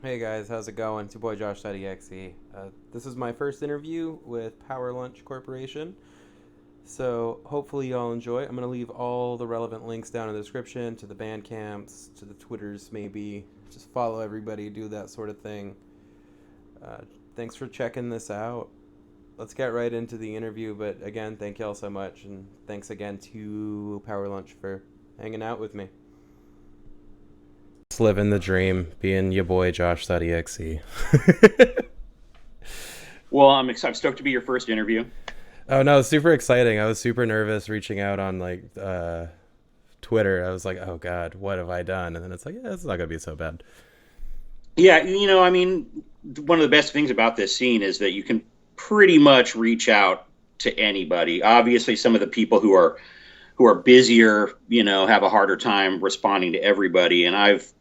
Hey guys, how's it going? It's your boy Josh.exe. This is my first interview with Powerlunch Corporation, so hopefully y'all enjoy. I'm going to leave all the relevant links down in the description to the band camps, to the Twitters maybe. Just follow everybody, do that sort of thing. Uh, Thanks for checking this out. Let's get right into the interview, but again, thank y'all so much, and thanks again to Powerlunch for hanging out with me. Just living the dream, being your boy Josh.exe. Well, I'm stoked to be your first interview. Oh no, it's super exciting. I was super nervous reaching out on Twitter. I was like, "Oh god, what have I done?" And then it's like, "Yeah, it's not going to be so bad." Yeah, I mean, one of the best things about this scene is that you can pretty much reach out to anybody. Obviously, some of the people who are busier, have a harder time responding to everybody. And I've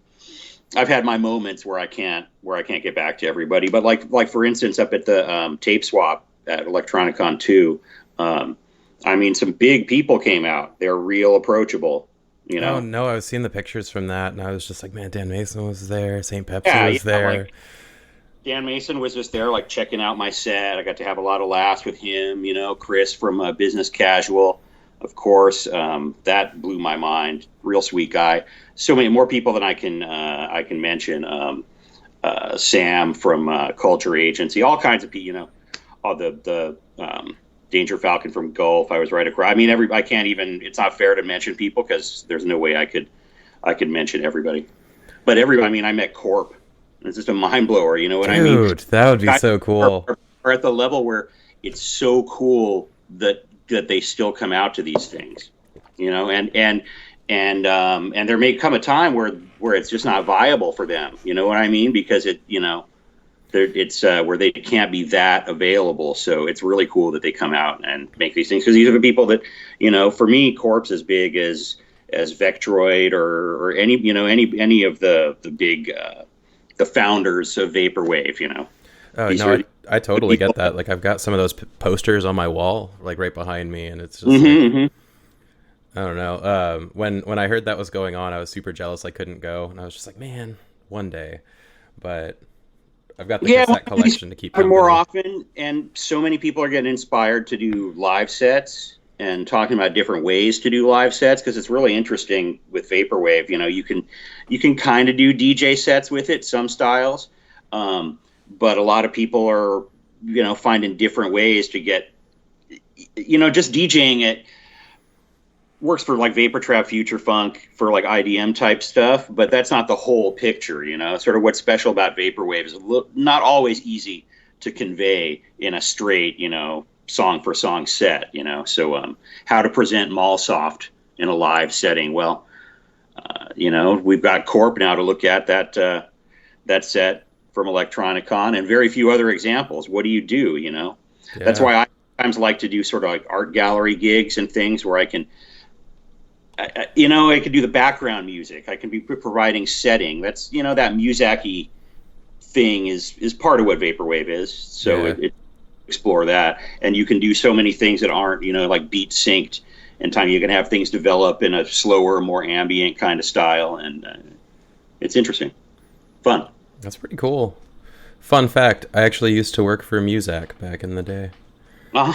had my moments where I can't get back to everybody. But like for instance, up at the tape swap at Electronicon 2, I mean, some big people came out. They're real approachable, you Oh know. no, I was seeing the pictures from that, and I was just like, "Man, Dan Mason was there. Saint Pepsi Yeah, was yeah, there." like Dan Mason was just there, like checking out my set. I got to have a lot of laughs with him. Chris from Business Casual, of course. That blew my mind. Real sweet guy. So many more people than I can mention. Sam from Culture Agency, all kinds of people. All the Danger Falcon from Gulf. I was right across. I mean, I can't even. It's not fair to mention people because there's no way I could mention everybody. But everybody. I mean, I met Corp. It's just a mind blower. You know what I mean? Dude, that would be Guys so are, cool. are at the level where it's so cool that they still come out to these things. And there may come a time where it's just not viable for them. You know what I mean? Because it's where they can't be that available. So it's really cool that they come out and make these things because these are the people that, for me, Corpse as big as Vectroid or any of the big the founders of vaporwave. Oh These no, are I the totally people. get that. Like I've got some of those posters on my wall, like right behind me, and it's just like Hmm. I don't know. When I heard that was going on, I was super jealous. I couldn't go, and I was just like, man, one day. But I've got the Yeah, well, cassette I do these collection to keep more company. often, and so many people are getting inspired to do live sets and talking about different ways to do live sets because it's really interesting with vaporwave. You can kind of do DJ sets with it, some styles, but a lot of people are finding different ways to get just DJing it works for like vapor trap future funk for like IDM type stuff, but that's not the whole picture. Sort of what's special about vaporwave is not always easy to convey in a straight song for song set. So how to present Mallsoft in a live setting. Well, we've got Corp now to look at that set from Electronicon and very few other examples. What do you do? That's Yeah. why I sometimes like to do sort of like art gallery gigs and things where I could do the background music. I can be providing setting. That's that Muzaki thing is part of what vaporwave is. So Yeah. it explore that, and you can do so many things that aren't like beat synced in time. You can have things develop in a slower, more ambient kind of style, and it's interesting, fun. That's pretty cool. Fun fact, I actually used to work for Muzak back in the day. Uh,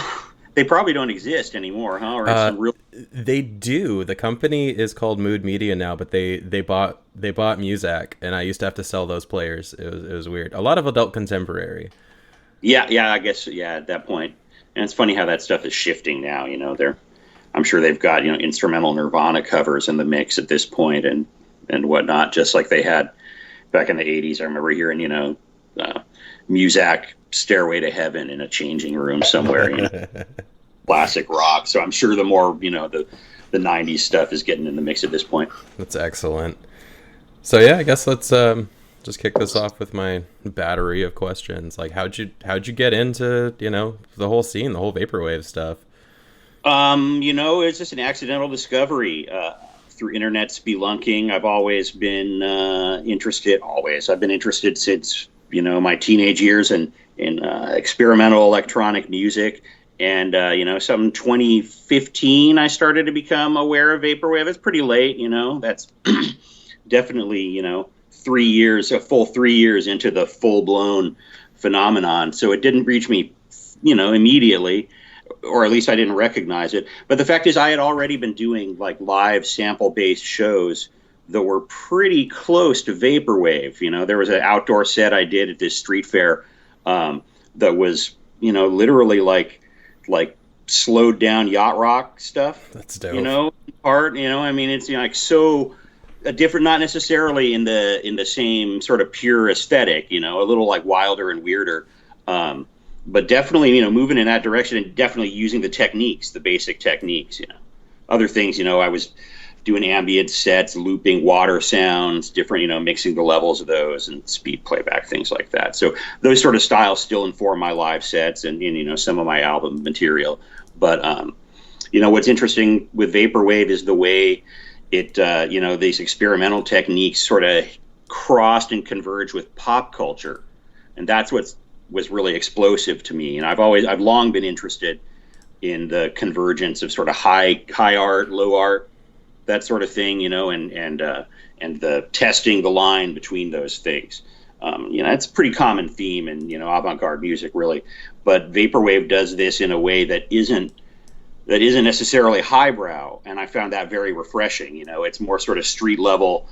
they probably don't exist anymore, huh? Or it's Uh, some real. they do. The company is called Mood Media now, but they bought Muzak, and I used to have to sell those players. It was weird. A lot of adult contemporary. Yeah, yeah. I guess yeah. At that point, and it's funny how that stuff is shifting now. They're I'm sure they've got instrumental Nirvana covers in the mix at this point and whatnot, just like they had back in the '80s. I remember hearing uh, Muzak "Stairway to Heaven" in a changing room somewhere. Classic rock. So I'm sure the more the '90s stuff is getting in the mix at this point. That's excellent. So yeah, I guess let's just kick this off with my battery of questions. Like, how'd you get into the whole scene, the whole vaporwave stuff? It's just an accidental discovery through internet spelunking. I've always been interested. Always, I've been interested since my teenage years in experimental electronic music. And some 2015, I started to become aware of vaporwave. It's pretty late. That's definitely 3 years, a full 3 years into the full blown phenomenon. So it didn't reach me, immediately, or at least I didn't recognize it. But the fact is, I had already been doing like live sample based shows that were pretty close to vaporwave. There was an outdoor set I did at this street fair that was, literally like slowed down yacht rock stuff. That's dope. It's like so a different, not necessarily in the same sort of pure aesthetic, a little like wilder and weirder, but definitely moving in that direction, and definitely using the basic techniques. Other things, I was doing ambient sets, looping water sounds, different, mixing the levels of those, and speed playback, things like that. So those sort of styles still inform my live sets and some of my album material. But what's interesting with vaporwave is the way it these experimental techniques sort of crossed and converged with pop culture, and that's what was really explosive to me. And I've long been interested in the convergence of sort of high art, low art, that sort of thing, and the testing the line between those things. It's a pretty common theme in avant-garde music, really. But vaporwave does this in a way that isn't necessarily highbrow, and I found that very refreshing. It's more sort of street level.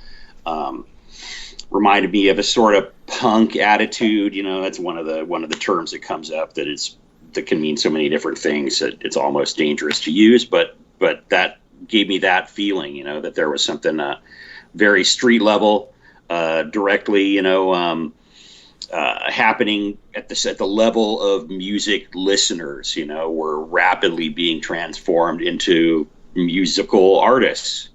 Reminded me of a sort of punk attitude. That's one of the terms that comes up that can mean so many different things that it's almost dangerous to use. But that gave me that feeling, that there was something very street level, directly, happening at the level of music listeners. Were rapidly being transformed into musical artists.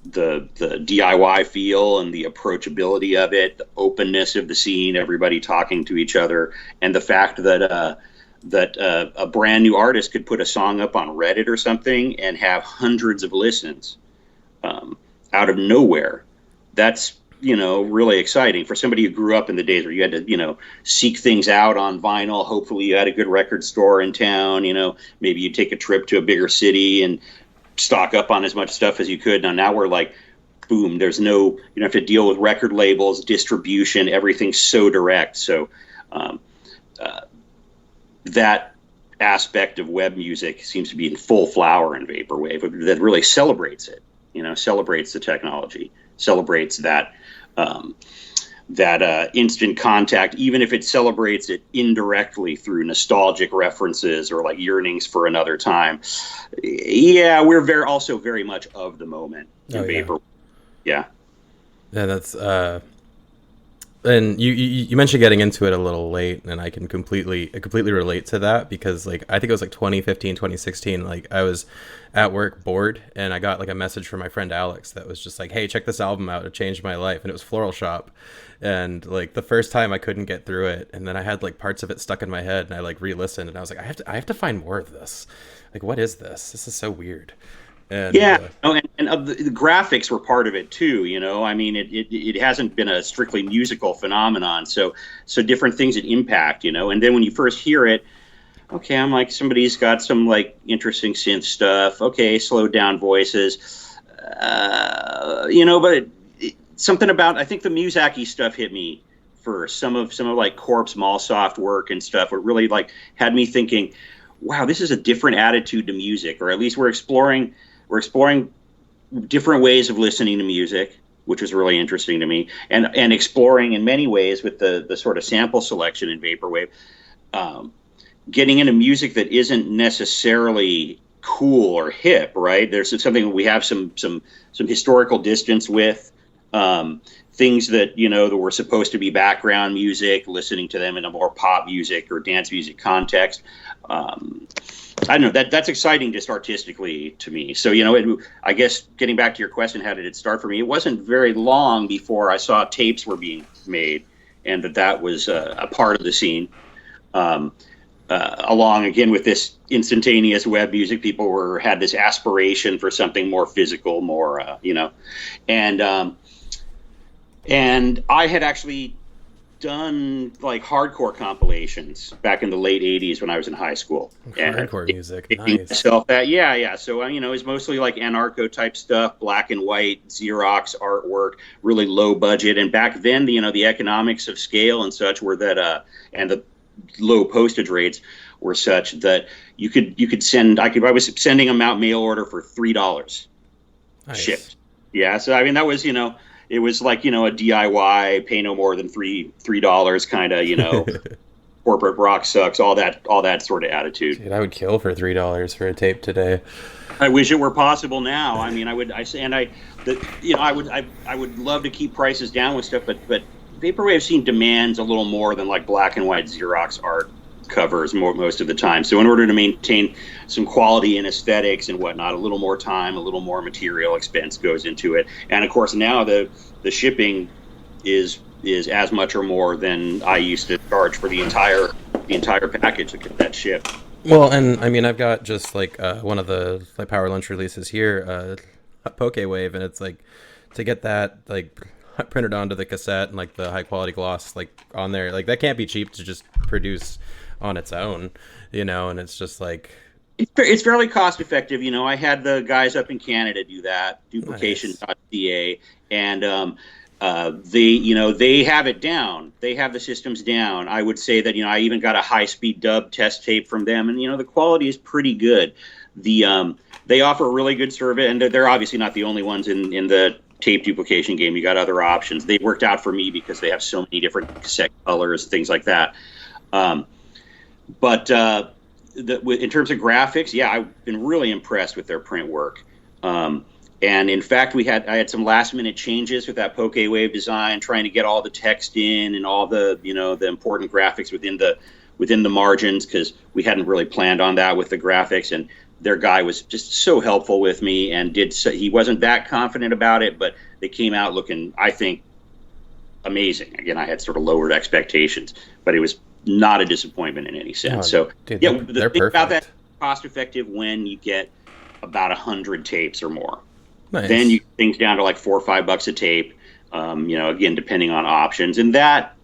The DIY feel and the approachability of it, the openness of the scene, everybody talking to each other, and the fact that a brand new artist could put a song up on Reddit or something and have hundreds of listens out of nowhere. That's really exciting for somebody who grew up in the days where you had to seek things out on vinyl. Hopefully you had a good record store in town. Maybe you take a trip to a bigger city and stock up on as much stuff as you could. Now we're like, boom, you don't have to deal with record labels, distribution, everything's so direct. So that aspect of web music seems to be in full flower in vaporwave that really celebrates it, celebrates the technology, celebrates that instant contact, even if it celebrates it indirectly through nostalgic references or like yearnings for another time. Yeah, we're also very much of the moment in vapor. Yeah. Yeah, that's and you mentioned getting into it a little late, and I completely relate to that, because like I think it was like 2015, 2016, like I was at work bored, and I got like a message from my friend Alex that was just like, hey, check this album out, it changed my life. And it was Floral Shop, and like the first time I couldn't get through it, and then I had like parts of it stuck in my head, and I like re-listened, and I was like, I have to find more of this. Like, what is this? This is so weird. And, and the graphics were part of it too. It hasn't been a strictly musical phenomenon. So different things that impact. And then when you first hear it, okay, I'm like, somebody's got some like interesting synth stuff. Okay, slowed down voices. But something about, I think the Muzaki stuff hit me first. Some of like Corpse Mallsoft work and stuff. It really like had me thinking, wow, this is a different attitude to music, or at least we're exploring different ways of listening to music, which was really interesting to me, and exploring in many ways with the sort of sample selection in vaporwave, getting into music that isn't necessarily cool or hip, right? There's something we have some historical distance with, things that that were supposed to be background music, listening to them in a more pop music or dance music context. I don't know, that's exciting just artistically to me. So, I guess getting back to your question, how did it start for me? It wasn't very long before I saw tapes were being made, and that was a part of the scene. Along again with this instantaneous web music, people had this aspiration for something more physical, more, and I had actually done like hardcore compilations back in the late '80s when I was in high school. Hardcore music, nice. Myself that, yeah. So you know, it's mostly like anarcho type stuff, black and white, Xerox artwork, really low budget. And back then, you know, the economics of scale and such were that, and the low postage rates were such that you could send. I was sending them out mail order for $3 shipped. Yeah, so I mean that was, you know, it was like, you know, a DIY, pay no more than $3 kind of, you know, corporate rock sucks, all that sort of attitude. Dude, I would kill for $3 for a tape today. I wish it were possible now. I mean, I would love to keep prices down with stuff, but vaporwave scene demands a little more than like black and white Xerox art covers most of the time. So in order to maintain some quality and aesthetics and whatnot, a little more time, a little more material expense goes into it. And of course now the shipping is as much or more than I used to charge for the entire package to get that shipped. Well, and I mean, I've got just like one of the like Powerlunch releases here, a Pokéwave, and it's like to get that like printed onto the cassette and like the high quality gloss like on there, like that can't be cheap to just produce on its own, you know. And it's just like it's fairly cost effective. You know, I had the guys up in Canada do that, duplication.ca, and they have it down. They have the systems down. I would say that, you know, I even got a high-speed dub test tape from them, and, you know, the quality is pretty good. They offer a really good service, and they're obviously not the only ones in the tape duplication game. You got other options. They worked out for me because they have so many different cassette colors, things like that. But in terms of graphics, yeah, I've been really impressed with their print work. And in fact, I had some last minute changes with that Pokéwave design, trying to get all the text in and all the, you know, the important graphics within the margins, because we hadn't really planned on that with the graphics. And their guy was just so helpful with me, and he wasn't that confident about it, but they came out looking, I think, amazing. Again, I had sort of lowered expectations, but it was not a disappointment in any sense. Oh, so dude, yeah, they're the thing perfect. about that, cost effective when you get about 100 tapes or more. Nice. Then you get things down to like $4 or $5 a tape. You know, again, depending on options, and that,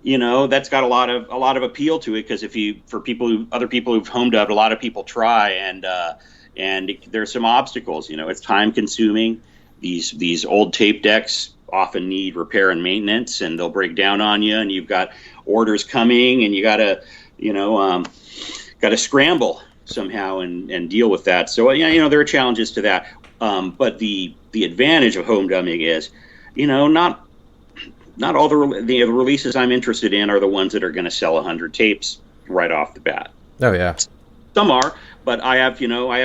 you know, that's got a lot of appeal to it, because other people who've home dubbed, a lot of people try, and there's some obstacles. You know, it's time consuming. These old tape decks often need repair and maintenance, and they'll break down on you, and you've got orders coming, and you gotta scramble somehow and deal with that. So yeah, you know, there are challenges to that. But the advantage of home dubbing is, you know, not all the releases I'm interested in are the ones that are going to sell 100 tapes right off the bat. Oh yeah, some are, but I have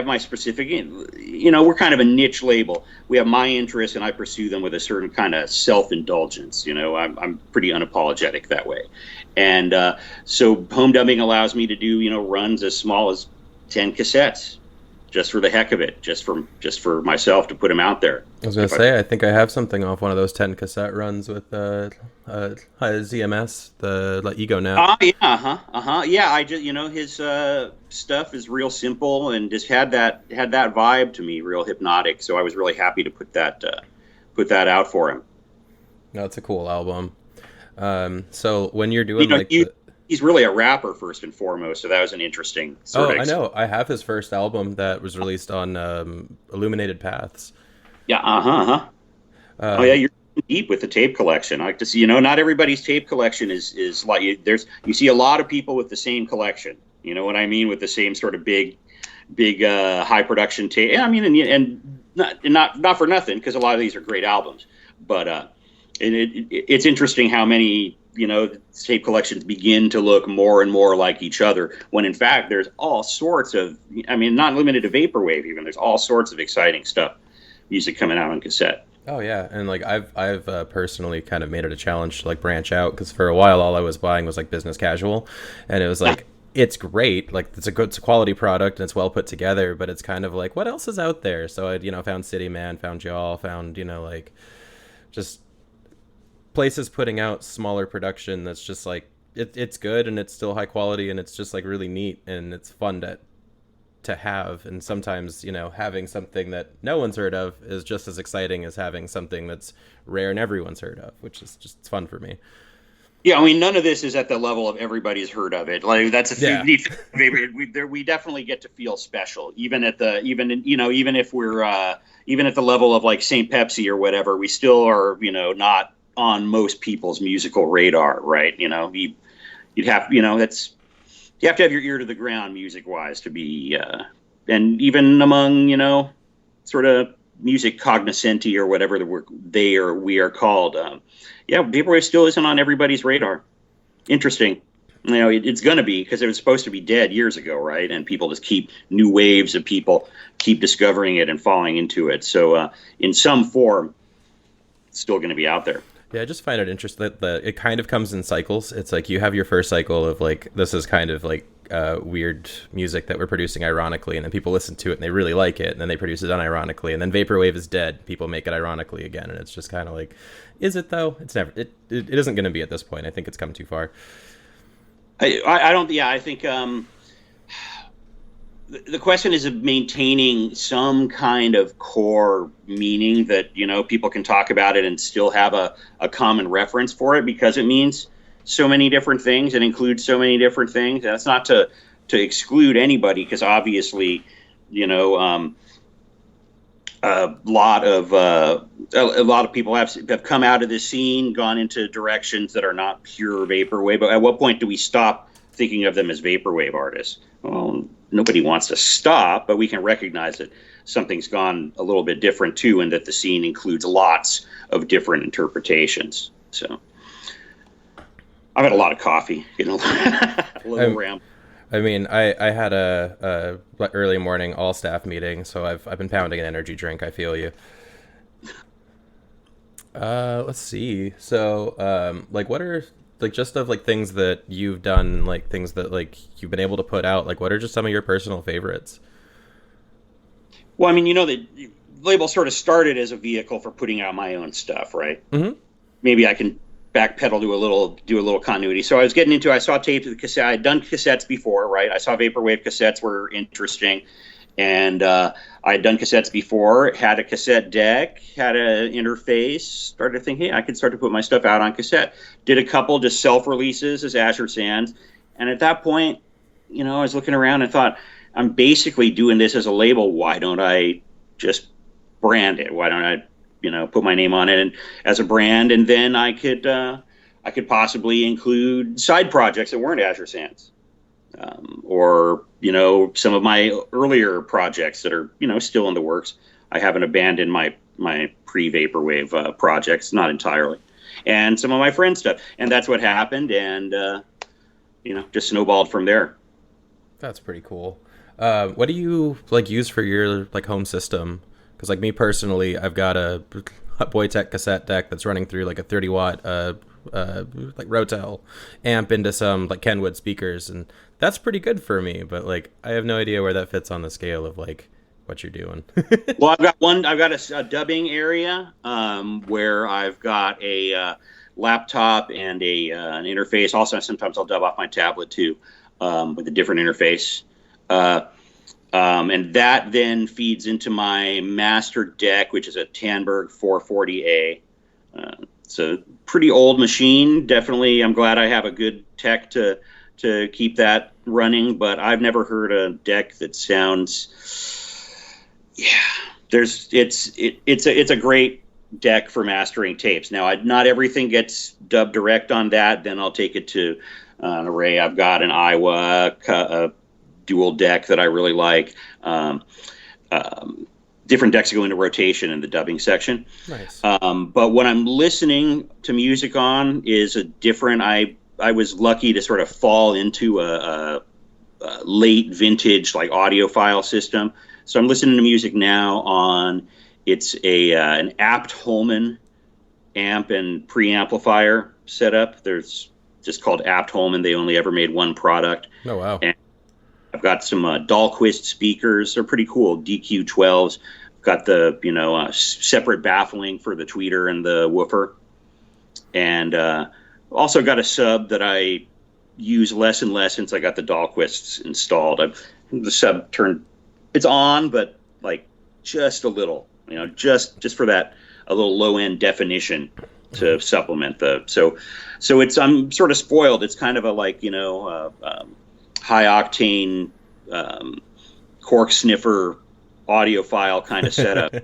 my specific. You know, we're kind of a niche label. We have my interests, and I pursue them with a certain kind of self-indulgence. You know, I'm pretty unapologetic that way, and so home dubbing allows me to do, you know, runs as small as 10 cassettes. Just for the heck of it, just for myself to put them out there. I was gonna say, I think I have something off one of those 10 cassette runs with ZMS, the Ego Now. Yeah, I just, you know, his stuff is real simple and just had that vibe to me, real hypnotic. So I was really happy to put that out for him. No, it's a cool album. So when you're doing, you know, he's really a rapper first and foremost, so that was an interesting sort of. I know. I have his first album that was released on Illuminated Paths. Yeah, yeah, you're deep with the tape collection. I like to see, you know, not everybody's tape collection is like you see a lot of people with the same collection. You know what I mean, with the same sort of big high production tape. Yeah, I mean, and not for nothing, because a lot of these are great albums, but it's interesting how many, you know, tape collections begin to look more and more like each other, when in fact there's all sorts of, I mean, not limited to vaporwave even, there's all sorts of exciting stuff, music coming out on cassette. Oh yeah, and like I've personally kind of made it a challenge to like branch out, because for a while all I was buying was like business casual, and it was like it's great, like it's a quality product and it's well put together, but it's kind of like, what else is out there? So I, you know, found City Man, found Y'all, found, you know, like just places putting out smaller production that's just like it's good and it's still high quality and it's just like really neat and it's fun to have. And sometimes, you know, having something that no one's heard of is just as exciting as having something that's rare and everyone's heard of, which is just fun for me. Yeah, I mean, none of this is at the level of everybody's heard of it. Like that's a Yeah. we definitely get to feel special, even at the even if we're even at the level of like St. Pepsi or whatever, we still are not on most people's musical radar, right? You'd have that's you have to have your ear to the ground music wise to be and even among sort of music cognoscenti or whatever we are called. Yeah, vaporwave still isn't on everybody's radar. Interesting. It's going to be because it was supposed to be dead years ago, right? And people just keep new waves of people keep discovering it and falling into it. So in some form, it's still going to be out there. Yeah, I just find it interesting that it kind of comes in cycles. It's like you have your first cycle of like, this is kind of like weird music that we're producing ironically, and then people listen to it and they really like it, and then they produce it unironically, and then vaporwave is dead. People make it ironically again, and it's just kind of like, is it though? It's never. It isn't going to be at this point. I think it's come too far. I don't. Yeah, I think the question is of maintaining some kind of core meaning that people can talk about it and still have a common reference for it, because it means so many different things and includes so many different things. And that's not to exclude anybody, because obviously a lot of people have come out of this scene, gone into directions that are not pure vaporwave. But at what point do we stop thinking of them as vaporwave artists? Well, nobody wants to stop, but we can recognize that something's gone a little bit different too, and that the scene includes lots of different interpretations. So I've had a lot of coffee, a little ramble. I mean, I had a early morning all staff meeting, so I've been pounding an energy drink. I feel you. Let's see. So, like, what are like just of like things that you've done, like things that like you've been able to put out? Like, what are just some of your personal favorites? Well, I mean, the label sort of started as a vehicle for putting out my own stuff, right? Mm-hmm. Maybe I can backpedal do a little continuity. So I saw tapes of the cassette. I had done cassettes before, right? I saw vaporwave cassettes were interesting, and I had done cassettes before. Had a cassette deck, had an interface. Started to think, hey, I could start to put my stuff out on cassette. Did a couple just self releases as Azure Sands, and at that point, I was looking around and thought, I'm basically doing this as a label. Why don't I just brand it? Why don't I put my name on it and as a brand, and then I could possibly include side projects that weren't Azure Sands, or some of my earlier projects that are still in the works. I haven't abandoned my pre-vaporwave projects, not entirely, and some of my friends' stuff, and that's what happened, and just snowballed from there. That's pretty cool. What do you like use for your like home system? Because like me personally, I've got a Boytech cassette deck that's running through like a 30-watt like Rotel amp into some like Kenwood speakers, and that's pretty good for me. But like I have no idea where that fits on the scale of like what you're doing. Well, I've got a dubbing area where I've got a laptop and an interface. Also, sometimes I'll dub off my tablet too with a different interface. And that then feeds into my master deck, which is a Tandberg 440A. It's a pretty old machine. Definitely, I'm glad I have a good tech to keep that running. But I've never heard a deck that sounds. Yeah, it's a great deck for mastering tapes. Now, not everything gets dubbed direct on that. Then I'll take it to an array. I've got an Iowa dual deck that I really like. Different decks go into rotation in the dubbing section. Nice. But what I'm listening to music on is a different. I was lucky to sort of fall into a late vintage like audiophile system. So I'm listening to music now on an Apt Holman amp and preamplifier setup. There's just called Apt Holman. They only ever made one product. Oh wow. And I've got some Dahlquist speakers. They're pretty cool. DQ12s. I've got the separate baffling for the tweeter and the woofer, and also got a sub that I use less and less since I got the Dahlquists installed. The sub it's on, but like just a little, just for that a little low end definition. to supplement so it's, I'm sort of spoiled. It's kind of a like, high octane cork sniffer audiophile kind of setup.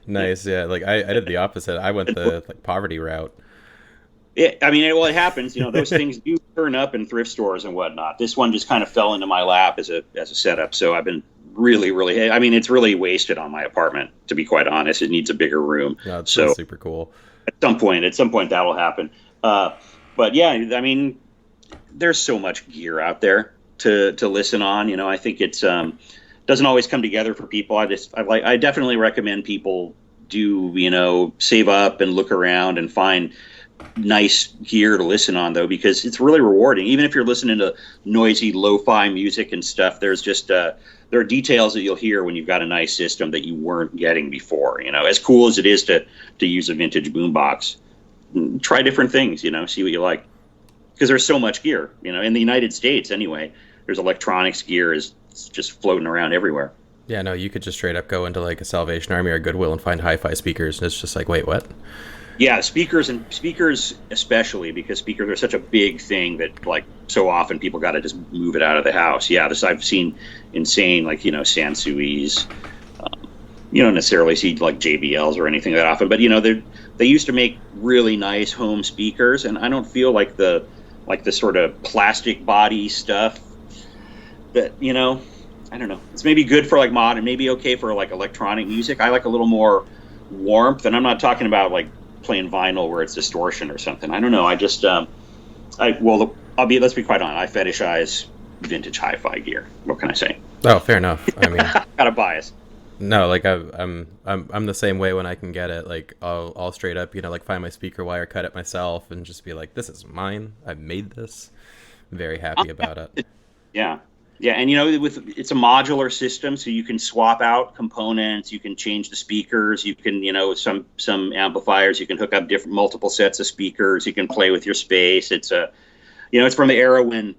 Nice. Yeah. Like I did the opposite. I went the like poverty route. It happens. Those things do turn up in thrift stores and whatnot. This one just kind of fell into my lap as a setup. So I've been really, really. I mean, it's really wasted on my apartment. To be quite honest, it needs a bigger room. No, it's so super cool. At some point, that will happen. But yeah, I mean, there's so much gear out there to listen on. I think it's doesn't always come together for people. I definitely recommend people do save up and look around and find nice gear to listen on, though, because it's really rewarding. Even if you're listening to noisy lo-fi music and stuff, there's just there are details that you'll hear when you've got a nice system that you weren't getting before. As cool as it is to use a vintage boombox, try different things. See what you like, because there's so much gear. In the United States anyway, there's electronics gear is just floating around everywhere. Yeah, no, you could just straight up go into like a Salvation Army or Goodwill and find hi-fi speakers, and it's just like, wait, what? Yeah, speakers especially, because speakers are such a big thing that like so often people got to just move it out of the house. Yeah, I've seen insane like Sansuis. You don't necessarily see like JBLs or anything that often, but they used to make really nice home speakers, and I don't feel like the sort of plastic body stuff that I don't know. It's maybe good for like modern, maybe okay for like electronic music. I like a little more warmth, and I'm not talking about like playing vinyl where it's distortion or something. I don't know. I just let's be quite honest. I fetishize vintage hi-fi gear. What can I say? Oh, fair enough. I mean, got a bias. No, like I'm the same way when I can get it. Like I'll straight up, like find my speaker wire, cut it myself, and just be like, this is mine. I made this. I'm very happy about it. Yeah. Yeah, and it's a modular system, so you can swap out components, you can change the speakers, you can, some amplifiers, you can hook up multiple sets of speakers, you can play with your space. It's it's from the era when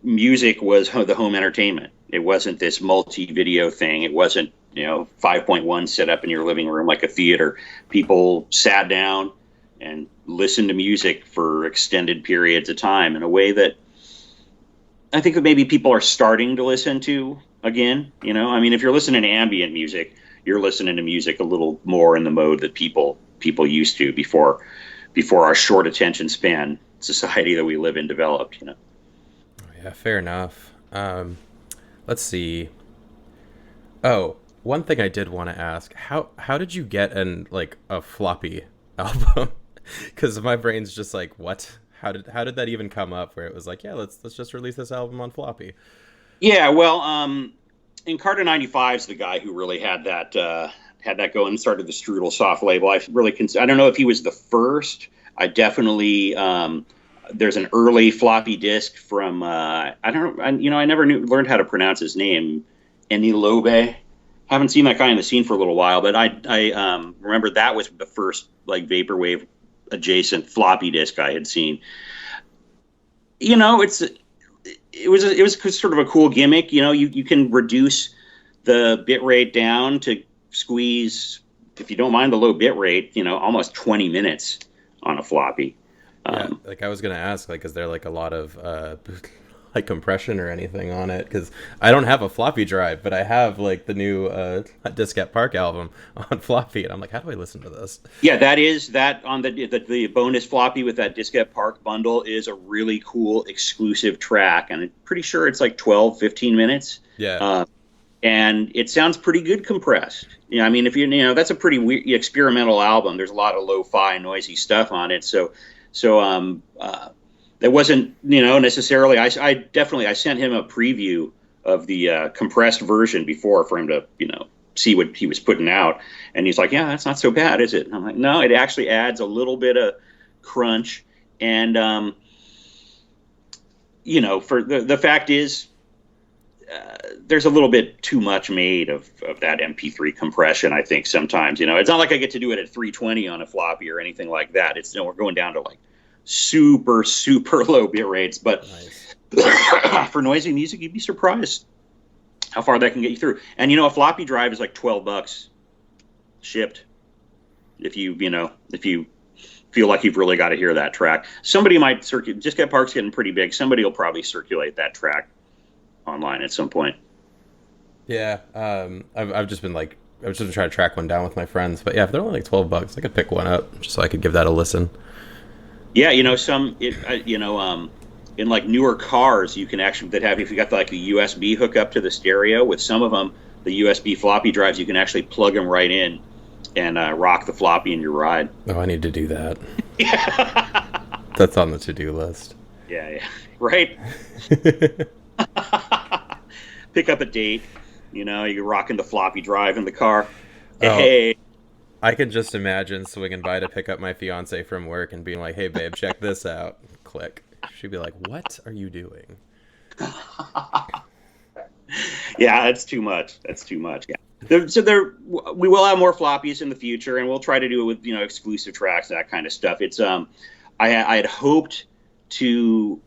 music was the home entertainment. It wasn't this multi-video thing. It wasn't 5.1 set up in your living room like a theater. People sat down and listened to music for extended periods of time in a way that I think that maybe people are starting to listen to again. I mean, if you're listening to ambient music, you're listening to music a little more in the mode that people used to before our short attention span society that we live in developed. Yeah, fair enough. Let's see. Oh, one thing I did want to ask: how did you get a floppy album? Because my brain's just like, what? How did that even come up? Where it was like, yeah, let's just release this album on floppy. Yeah, well, Encarta 95 is the guy who really had that go and started the Strudel soft label. I don't know if he was the first. I definitely there's an early floppy disk from I don't know. I never learned how to pronounce his name. Enilobe. Haven't seen that guy in the scene for a little while, but I remember that was the first like vaporwave adjacent floppy disk I had seen. It was sort of a cool gimmick. You can reduce the bit rate down to squeeze, if you don't mind the low bit rate, almost 20 minutes on a floppy. Yeah, like I was gonna ask, like, is there like a lot of like compression or anything on it? Because I don't have a floppy drive, but I have like the new Diskette Park album on floppy, and I'm like, how do I listen to this? Yeah, that on the bonus floppy with that Diskette Park bundle is a really cool exclusive track, and I'm pretty sure it's like 12-15 minutes. Yeah. And it sounds pretty good compressed. I mean, if that's a pretty weird experimental album. There's a lot of lo-fi noisy stuff on it, so that wasn't, necessarily. I sent him a preview of the compressed version before for him to, see what he was putting out, and he's like, "Yeah, that's not so bad, is it?" And I'm like, "No, it actually adds a little bit of crunch." And for the fact is, there's a little bit too much made of that MP3 compression. I think sometimes, it's not like I get to do it at 320 on a floppy or anything like that. It's we're going down to like super low bit rates, but nice. For noisy music, you'd be surprised how far that can get you through. And a floppy drive is like $12 shipped. if you feel like you've really got to hear that track. Somebody might circulate. Just Get Park's getting pretty big. Somebody will probably circulate that track online at some point. Yeah, I've just been like I've just been trying to track one down with my friends, but yeah, if they're only like $12, I could pick one up just so I could give that a listen. Yeah, in like newer cars, you can actually if you got like the USB hookup to the stereo. With some of them, the USB floppy drives, you can actually plug them right in and rock the floppy in your ride. Oh, I need to do that. Yeah. That's on the to-do list. Yeah, right. Pick up a date. You're rocking the floppy drive in the car. Hey. I can just imagine swinging by to pick up my fiance from work and being like, "Hey, babe, check this out." Click. She'd be like, "What are you doing?" Yeah, that's too much. Yeah. We will have more floppies in the future, and we'll try to do it with exclusive tracks, that kind of stuff. It's I had hoped to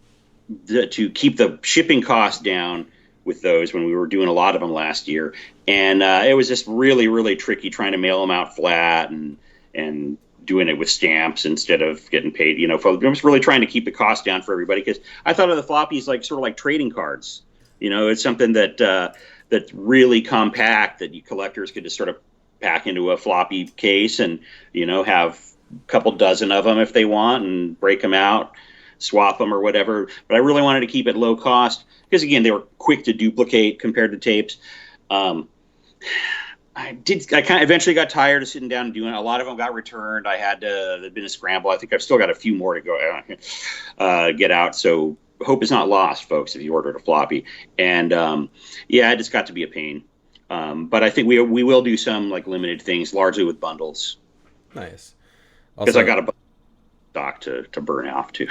keep the shipping costs down with those when we were doing a lot of them last year, and it was just really, really tricky trying to mail them out flat and doing it with stamps instead of getting paid. I was really trying to keep the cost down for everybody, because I thought of the floppies like sort of like trading cards. It's something that's really compact that you collectors could just sort of pack into a floppy case and have a couple dozen of them if they want and break them out, swap them or whatever. But I really wanted to keep it low cost because, again, they were quick to duplicate compared to tapes. I kind of eventually got tired of sitting down and doing it. A lot of them got returned. There'd been a scramble. I think I've still got a few more to go get out. So hope is not lost, folks, if you ordered a floppy. And it just got to be a pain. But I think we will do some like limited things, largely with bundles. Nice. Because I got a stock to burn off too.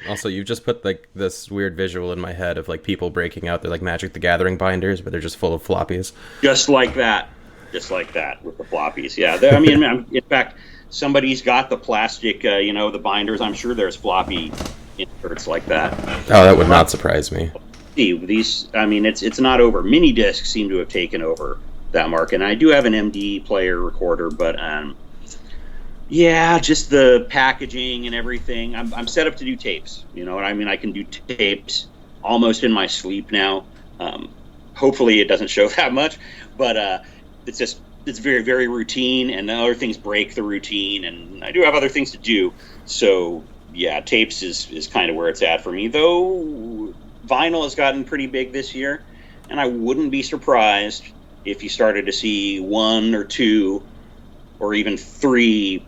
Also, you just put like this weird visual in my head of like people breaking out their like Magic the Gathering binders, but they're just full of floppies. Just like that with the floppies. Yeah, in fact, somebody's got the plastic, the binders. I'm sure there's floppy inserts like that. Oh, that would not surprise me. These, it's not over. Mini discs seem to have taken over that market, and I do have an MD player recorder, but just the packaging and everything. I'm set up to do tapes. You know what I mean? I can do tapes almost in my sleep now. Hopefully it doesn't show that much, but it's very, very routine, and other things break the routine, and I do have other things to do. So yeah, tapes is kind of where it's at for me, though vinyl has gotten pretty big this year, and I wouldn't be surprised if you started to see one or two or even three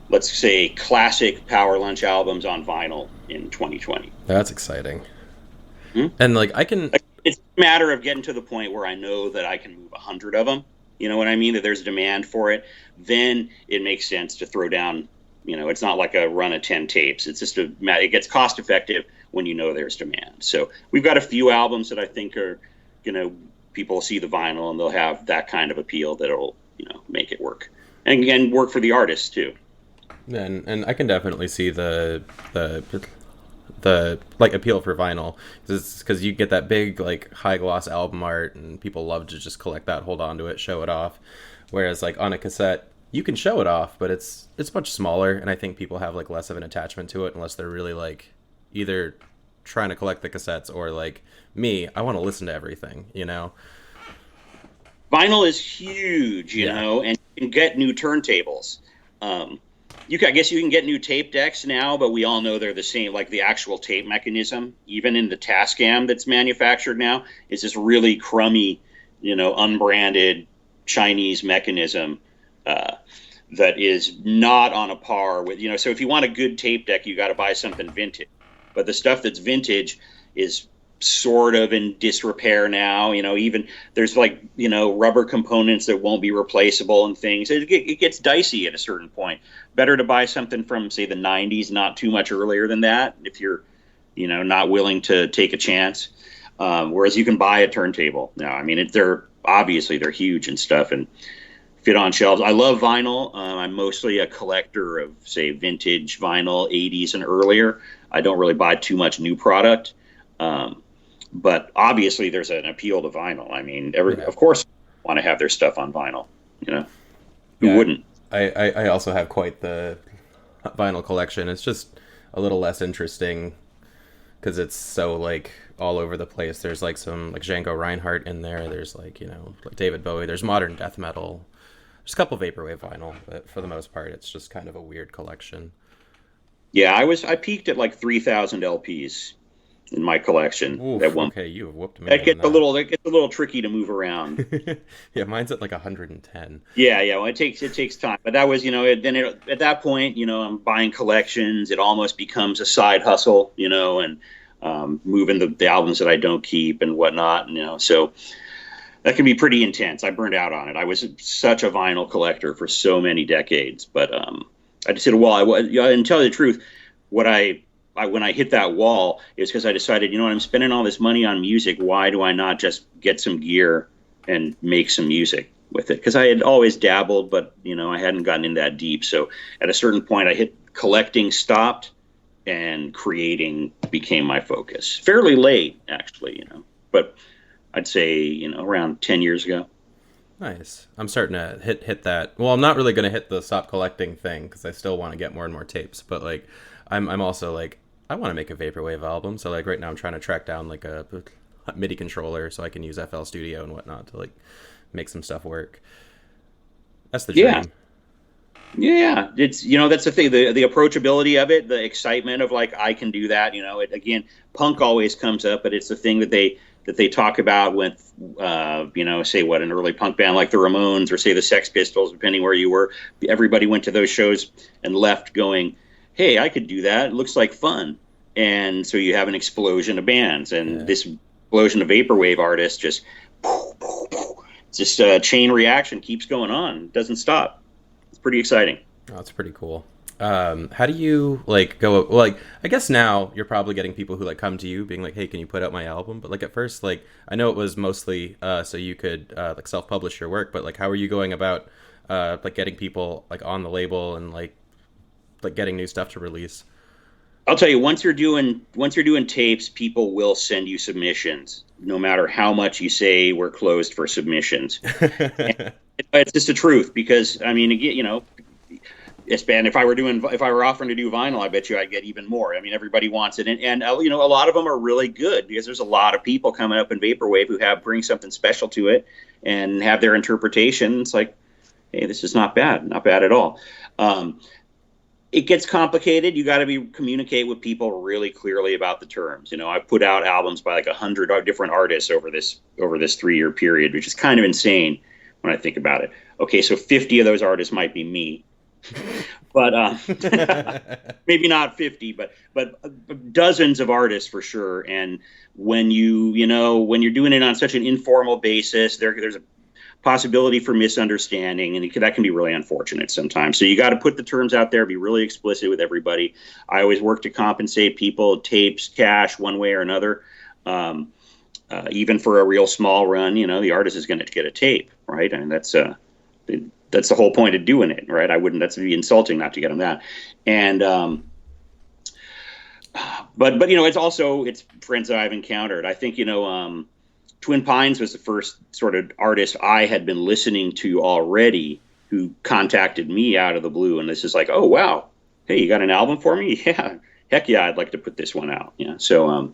let's say classic Powerlunch albums on vinyl in 2020. That's exciting. And like it's a matter of getting to the point where I know that I can move 100 of them. You know what I mean? That there's demand for it. Then it makes sense to throw down. It's not like a run of 10 tapes. It's just it gets cost effective when there's demand. So we've got a few albums that I think are, people see the vinyl and they'll have that kind of appeal that'll, make it work. And again, work for the artists too. And I can definitely see the like appeal for vinyl, because you get that big like high gloss album art and people love to just collect that, hold on to it, show it off. Whereas like on a cassette, you can show it off, but it's much smaller, and I think people have like less of an attachment to it unless they're really like either trying to collect the cassettes or like me, I want to listen to everything, Vinyl is huge, you know, and you can get new turntables. I guess you can get new tape decks now, but we all know they're the same. Like the actual tape mechanism, even in the Tascam that's manufactured now, is this really crummy, unbranded Chinese mechanism that is not on a par with, so if you want a good tape deck, you got to buy something vintage. But the stuff that's vintage is sort of in disrepair now. Even there's like, rubber components that won't be replaceable and things. It gets dicey at a certain point. Better to buy something from, say, the 90s, not too much earlier than that, if you're, not willing to take a chance. Whereas you can buy a turntable now. They're huge and stuff and fit on shelves. I love vinyl. I'm mostly a collector of, say, vintage vinyl, 80s and earlier. I don't really buy too much new product. But obviously there's an appeal to vinyl. Of course, want to have their stuff on vinyl, Who wouldn't? I also have quite the vinyl collection. It's just a little less interesting because it's so like all over the place. There's like some like Django Reinhardt in there. There's like, you know, like David Bowie. There's modern death metal. There's a couple vaporwave vinyl, but for the most part, it's just kind of a weird collection. Yeah, I peaked at like 3,000 LPs in my collection at Oof. one. Okay, you have whooped me That on gets a little it gets a little tricky to move around. that. Yeah, mine's at like 110. Yeah. Well, it takes time, but that was, at that point, I'm buying collections. It almost becomes a side hustle, and moving the albums that I don't keep and whatnot, so that can be pretty intense. I burned out on it. I was such a vinyl collector for so many decades, but I just hit a wall. And tell you the truth, what when I hit that wall is because I decided, I'm spending all this money on music. Why do I not just get some gear and make some music with it? Because I had always dabbled, but I hadn't gotten in that deep. So at a certain point, I hit collecting, stopped, and creating became my focus. Fairly late, actually, but I'd say around 10 years ago. Nice. I'm starting to hit that. Well, I'm not really going to hit the stop collecting thing because I still want to get more and more tapes. But like, I'm also like, I want to make a vaporwave album. So like right now I'm trying to track down like a MIDI controller so I can use FL Studio and whatnot to like make some stuff work. That's the dream. Yeah, it's that's the thing, the approachability of it, the excitement of like I can do that. Again, punk always comes up, but it's the thing that they talk about with say what an early punk band like the Ramones or say the Sex Pistols, depending where you were. Everybody went to those shows and left going, "Hey, I could do that. It looks like fun." And so you have an explosion of bands, and this explosion of vaporwave artists just a chain reaction keeps going on, doesn't stop. It's pretty exciting. Oh, that's pretty cool. How do you like go like I guess now you're probably getting people who like come to you being like, hey, can you put out my album? But like at first, like I know it was mostly so you could like self-publish your work, but like how are you going about like getting people like on the label and like getting new stuff to release? I'll tell you, once you're doing tapes, people will send you submissions, no matter how much you say we're closed for submissions. It's just the truth, because I mean, again, it's been, if I were offering to do vinyl, I bet you I'd get even more. I mean, everybody wants it, and a lot of them are really good because there's a lot of people coming up in vaporwave who bring something special to it and have their interpretation. It's like, hey, this is not bad at all. It gets complicated. You got to communicate with people really clearly about the terms. I've put out albums by like 100 different artists over this 3-year period, which is kind of insane when I think about it. Okay, so 50 of those artists might be me, but maybe not 50, but dozens of artists for sure. And when when you're doing it on such an informal basis, there's a possibility for misunderstanding, and that can be really unfortunate sometimes. So you got to put the terms out there, be really explicit with everybody. I always work to compensate people, tapes, cash, one way or another. Even for a real small run, the artist is going to get a tape, right? I mean, that's the whole point of doing it, right? That's be insulting not to get them that. And but it's friends that I've encountered. I think Twin Pines was the first sort of artist I had been listening to already who contacted me out of the blue. And this is like, oh, wow. Hey, you got an album for me? Yeah. Heck yeah, I'd like to put this one out. Yeah. So,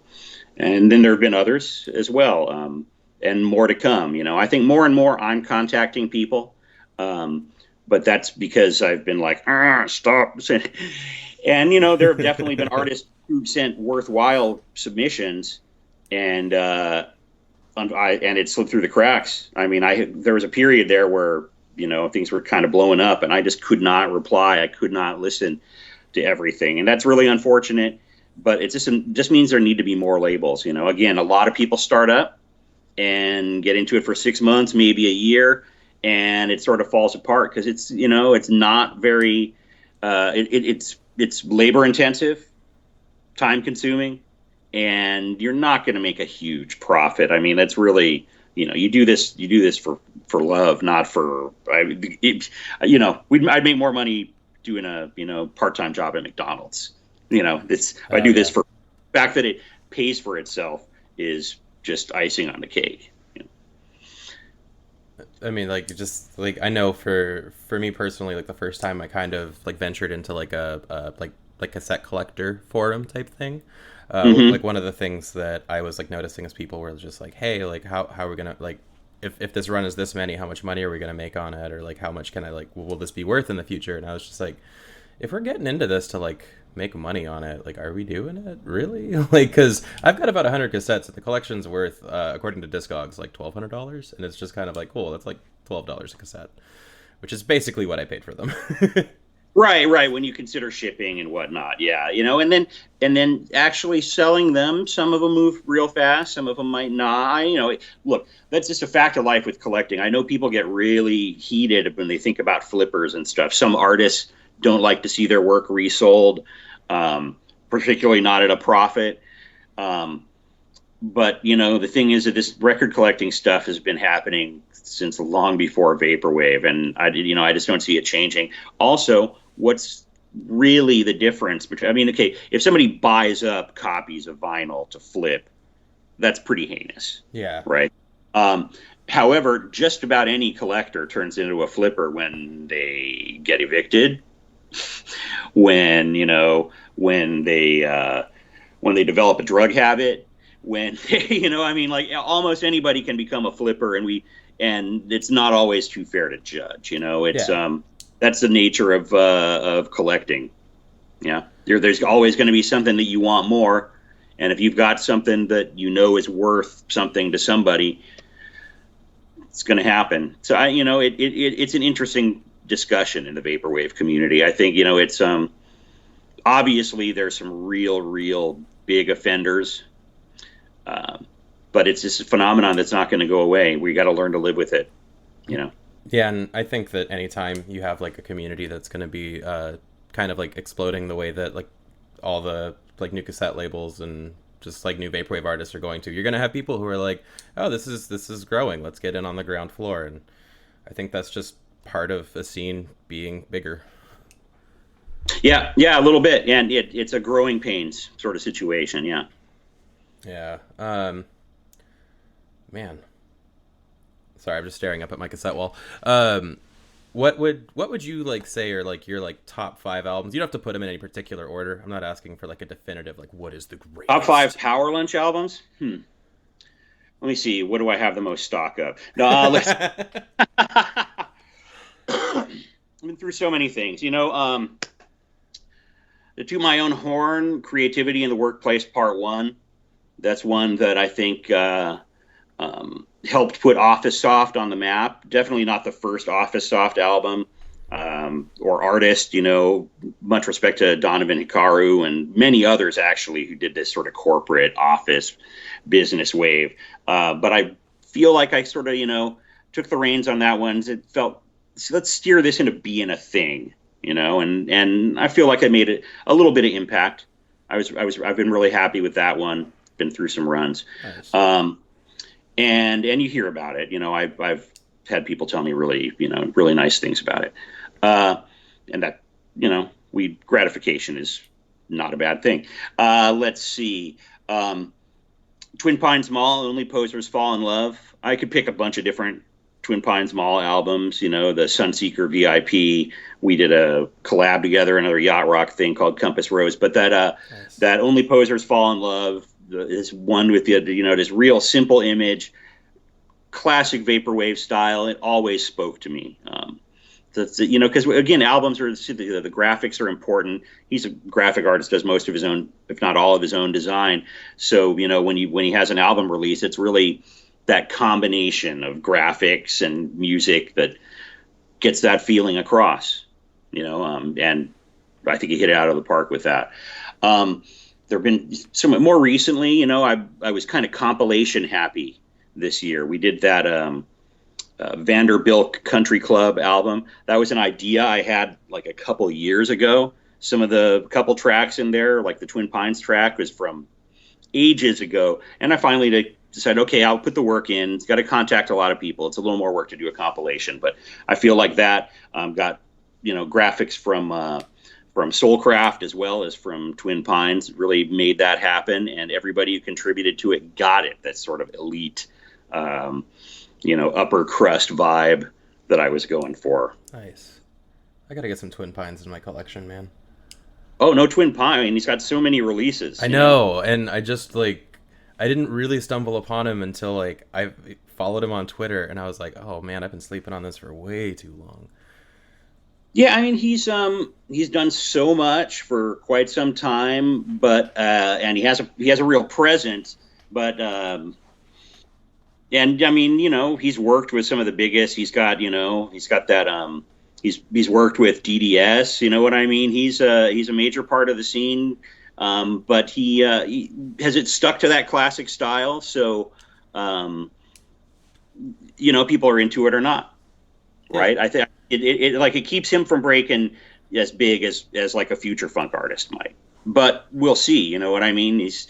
and then there have been others as well, and more to come. I think more and more I'm contacting people, but that's because I've been like, stop. And, there have definitely been artists who've sent worthwhile submissions, and it slipped through the cracks. I mean, there was a period there where, things were kind of blowing up and I just could not reply. I could not listen to everything. And that's really unfortunate, but it just means there need to be more labels. Again, a lot of people start up and get into it for 6 months, maybe a year, and it sort of falls apart because it's not very, it's labor intensive, time consuming, and you're not going to make a huge profit. I mean, that's really, you do this for love, not for, I'd make more money doing a part-time job at McDonald's. I do this for the fact that it pays for itself is just icing on the cake. I mean, like, just like I know for me personally, like the first time I kind of like ventured into like a like cassette collector forum type thing. Hmm. Like one of the things that I was like noticing is people were just like, hey, like how are we gonna like if this run is this many, how much money are we gonna make on it, or like how much can I like will this be worth in the future? And I was just like, if we're getting into this to like make money on it, like are we doing it really? Like because I've got about 100 cassettes and the collection's worth according to Discogs like $1,200, and it's just kind of like cool, that's like $12 a cassette, which is basically what I paid for them. Right, right. When you consider shipping and whatnot, yeah, and then actually selling them, some of them move real fast, some of them might not. Look, that's just a fact of life with collecting. I know people get really heated when they think about flippers and stuff. Some artists don't like to see their work resold, particularly not at a profit. Um, but the thing is that this record collecting stuff has been happening since long before vaporwave, and I just don't see it changing. Also, what's really the difference between? I mean, okay, if somebody buys up copies of vinyl to flip, that's pretty heinous, Yeah. right? Um, However, just about any collector turns into a flipper when they get evicted, when they develop a drug habit, when I mean, like almost anybody can become a flipper, and it's not always too fair to judge. It's Yeah. That's the nature of collecting. Yeah, there's always going to be something that you want more, and if you've got something that is worth something to somebody, it's going to happen. So it's an interesting discussion in the vaporwave community. I think it's obviously there's some real big offenders, um, but it's just a phenomenon that's not going to go away. We got to learn to live with it. You know. Yeah, and I think that anytime you have like a community that's going to be kind of like exploding the way that like all the like new cassette labels and just like new vaporwave artists are going to, you're going to have people who are like, oh, this is growing, let's get in on the ground floor. And I think that's just part of a scene being bigger. Yeah, yeah, a little bit, and it's a growing pains sort of situation. Yeah. Yeah. Man, sorry, I'm just staring up at my cassette wall. What would you like say are like your like top 5 albums? You don't have to put them in any particular order. I'm not asking for like a definitive like what is the Top five greatest. Power Lunch albums. Let me see. What do I have the most stock of? No, let's. I've been through so many things. The To My Own Horn, Creativity in the Workplace, Part One. That's one that I think helped put Office Soft on the map. Definitely not the first Office Soft album or artist. Much respect to Donovan Hikaru and many others actually who did this sort of corporate office business wave. But I feel like I sort of took the reins on that one. It felt, so let's steer this into being a thing. And I feel like I made it a little bit of impact. I've been really happy with that one. Been through some runs. Nice. And you hear about it. I've had people tell me really nice things about it. And that, gratification is not a bad thing. Let's see. Twin Pines Mall, Only Posers Fall in Love. I could pick a bunch of different Twin Pines Mall albums. The Sunseeker VIP. We did a collab together, another yacht rock thing called Compass Rose. But Nice. that Only Posers Fall in Love is one with this real simple image, classic vaporwave style. It always spoke to me. Because again, albums are the graphics are important. He's a graphic artist, does most of his own, if not all of his own design. So when he has an album release, it's really that combination of graphics and music that gets that feeling across. And I think he hit it out of the park with that. There have been some more recently. I was kind of compilation happy this year. We did that Vanderbilt Country Club album. That was an idea I had like a couple years ago. Some of the couple tracks in there, like the Twin Pines track, was from ages ago. And I finally decided, okay, I'll put the work in. It's got to contact a lot of people. It's a little more work to do a compilation, but I feel like that got graphics from Soulcraft as well as from Twin Pines really made that happen, and everybody who contributed to it got it. That sort of elite upper crust vibe that I was going for. Nice. I gotta get some Twin Pines in my collection, man. Oh, no Twin Pine. I mean, he's got so many releases. I know, and I just like I didn't really stumble upon him until like I followed him on Twitter, and I was like, oh man, I've been sleeping on this for way too long. Yeah, I mean he's done so much for quite some time, but and he has a real presence, but and I mean he's worked with some of the biggest. He's got that he's worked with DDS. You know what I mean? He's a major part of the scene, but he has it stuck to that classic style. So people are into it or not, right? I think it keeps him from breaking as big as like a future funk artist might. But we'll see. You know what I mean? He's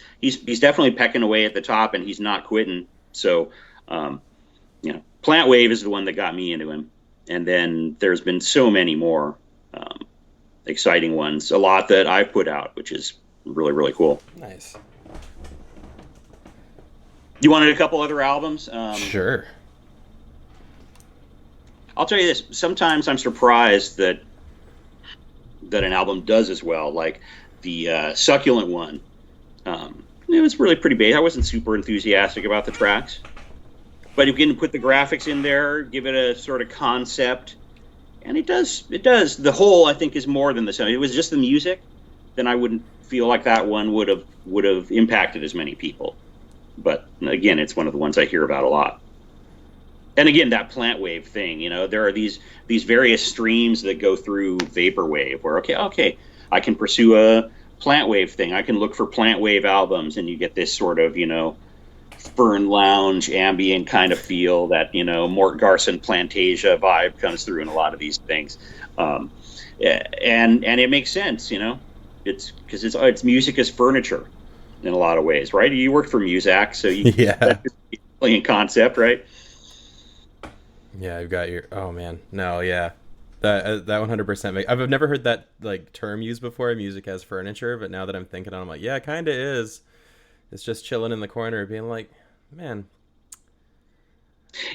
definitely pecking away at the top, and he's not quitting. So, Plant Wave is the one that got me into him, and then there's been so many more exciting ones. A lot that I've put out, which is really really cool. Nice. You wanted a couple other albums? Sure. I'll tell you this. Sometimes I'm surprised that an album does as well. Like the Succulent one. It was really pretty big. I wasn't super enthusiastic about the tracks. But you can put the graphics in there, give it a sort of concept. And it does. The whole, I think, is more than the sound. If it was just the music, then I wouldn't feel like that one would have impacted as many people. But again, it's one of the ones I hear about a lot. And again, that Plant Wave thing, there are these various streams that go through vaporwave where, okay, I can pursue a Plant Wave thing. I can look for Plant Wave albums, and you get this sort of, Fern Lounge ambient kind of feel that, Mort Garson Plantasia vibe comes through in a lot of these things. And it makes sense, it's because it's music as furniture in a lot of ways, right? You worked for Muzak, so that's playing concept, right? Yeah, I've got your. Oh man, no, yeah, that 100%. I've never heard that like term used before. Music as furniture, but now that I'm thinking, I'm like, yeah, it kind of is. It's just chilling in the corner, being like, man,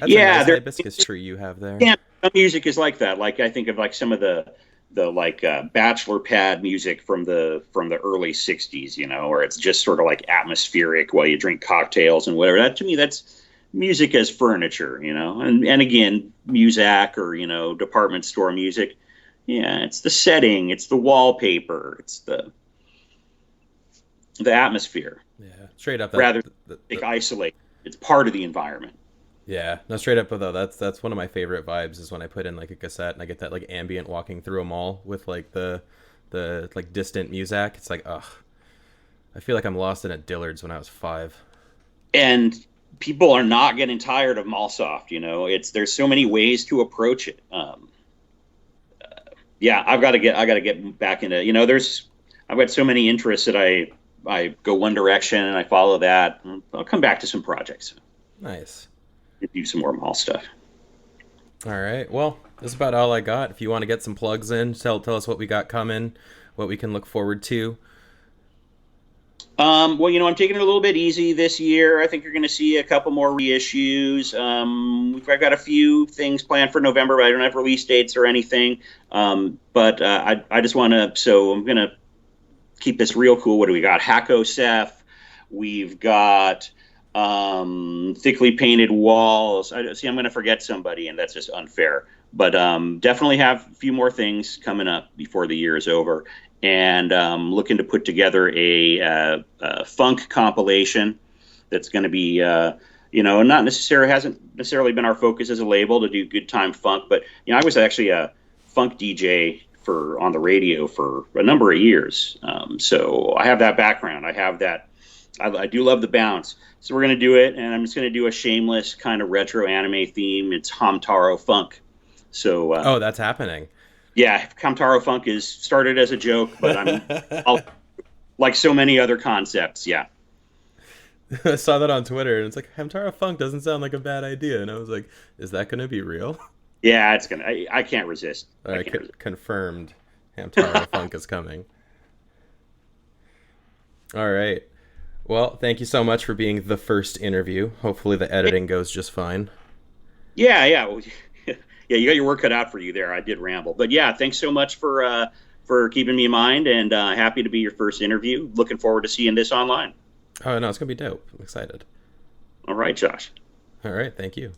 that's a nice hibiscus tree you have there. Yeah, some music is like that. Like I think of like some of the like bachelor pad music from the early '60s, where it's just sort of like atmospheric while you drink cocktails and whatever. That to me, that's music as furniture, and again, Muzak or, department store music. Yeah. It's the setting, it's the wallpaper, it's the atmosphere. Yeah. Straight up. Rather isolate. It's part of the environment. Yeah. No, straight up though. That's one of my favorite vibes is when I put in like a cassette and I get that like ambient walking through a mall with like the like distant Muzak. It's like, ugh, I feel like I'm lost in a Dillard's when I was 5. And people are not getting tired of Mallsoft. There's so many ways to approach it. I've got to get back into. I've got so many interests that I go one direction and I follow that. I'll come back to some projects. Nice. Do some more Mall stuff. All right. Well, that's about all I got. If you want to get some plugs in, tell us what we got coming, what we can look forward to. Well, I'm taking it a little bit easy this year. I think you're going to see a couple more reissues. I've got a few things planned for November, but I don't have release dates or anything. But I just want to, so I'm going to keep this real cool. What do we got? Hackosef. We've got Thickly Painted Walls. I'm going to forget somebody, and that's just unfair. But definitely have a few more things coming up before the year is over. And looking to put together a funk compilation that's going to be, hasn't necessarily been our focus as a label to do good time funk, but I was actually a funk DJ on the radio for a number of years, so I have that background. I have that. I do love the bounce, so we're going to do it, and I'm just going to do a shameless kind of retro anime theme. It's Hamtaro Funk. So that's happening. Yeah, Hamtaro Funk is started as a joke, but I'll like so many other concepts. Yeah, I saw that on Twitter, and it's like Hamtaro Funk doesn't sound like a bad idea, and I was like, is that going to be real? Yeah, it's gonna. I can't resist. All right, confirmed. Hamtaro Funk is coming. All right. Well, thank you so much for being the first interview. Hopefully, the editing goes just fine. Yeah, yeah, yeah. You got your work cut out for you there. I did ramble, but yeah, thanks so much for keeping me in mind, and happy to be your first interview. Looking forward to seeing this online. Oh no, it's gonna be dope. I'm excited. All right, Josh. All right, thank you.